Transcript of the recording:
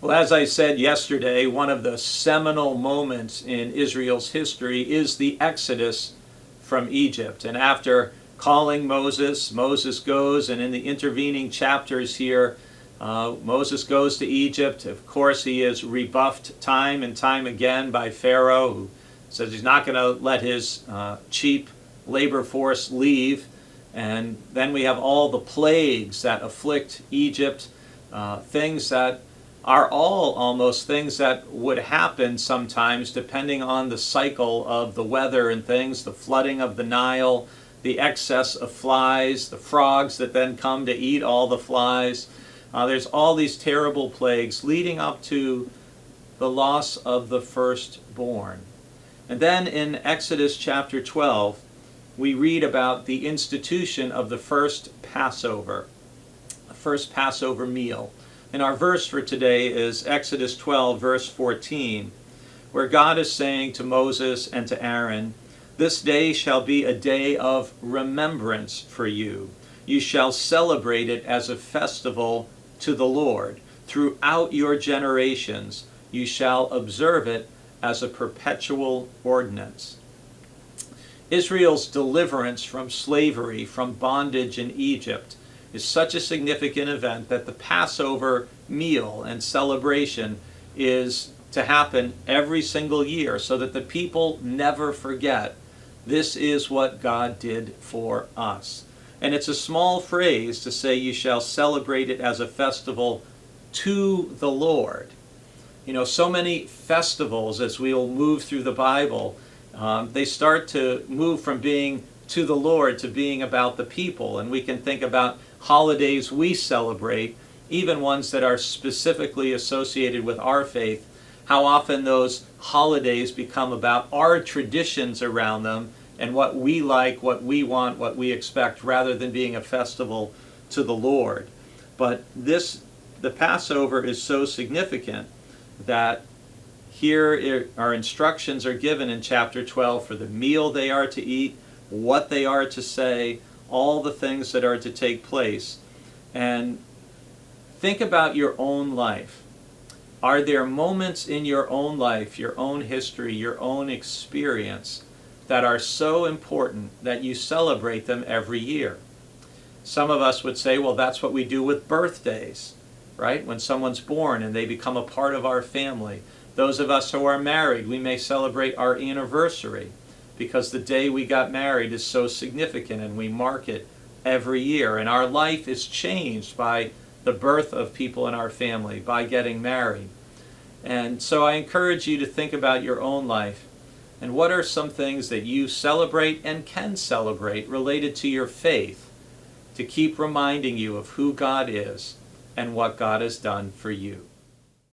Well, as I said yesterday, one of the seminal moments in Israel's history is the Exodus from Egypt. And after calling Moses, Moses goes, and in the intervening chapters here, Moses goes to Egypt. Of course, he is rebuffed time and time again by Pharaoh, who says he's not going to let his cheap labor force leave. And then we have all the plagues that afflict Egypt, things that are all almost things that would happen sometimes depending on the cycle of the weather and things, the flooding of the Nile, the excess of flies, the frogs that then come to eat all the flies. There's all these terrible plagues leading up to the loss of the firstborn. And then in Exodus chapter 12, we read about the institution of the first Passover, the first Passover meal. And our verse for today is Exodus 12, verse 14, where God is saying to Moses and to Aaron, "This day shall be a day of remembrance for you. You shall celebrate it as a festival to the Lord. Throughout your generations, you shall observe it as a perpetual ordinance." Israel's deliverance from slavery, from bondage in Egypt, is such a significant event that the Passover meal and celebration is to happen every single year so that the people never forget this is what God did for us. And it's a small phrase to say you shall celebrate it as a festival to the Lord. You know, so many festivals as we'll move through the Bible, they start to move from being to the Lord to being about the people. And we can think about holidays we celebrate, even ones that are specifically associated with our faith, how often those holidays become about our traditions around them and what we like, what we want, what we expect, rather than being a festival to the Lord. But the Passover is so significant that here our instructions are given in chapter 12 for the meal they are to eat, what they are to say, all the things that are to take place. And think about your own life. Are there moments in your own life, your own history, your own experience that are so important that you celebrate them every year? Some of us would say, well, that's what we do with birthdays, right? When someone's born and they become a part of our family. Those of us who are married, we may celebrate our anniversary because the day we got married is so significant and we mark it every year. And our life is changed by the birth of people in our family, by getting married. And so I encourage you to think about your own life and what are some things that you celebrate and can celebrate related to your faith to keep reminding you of who God is and what God has done for you.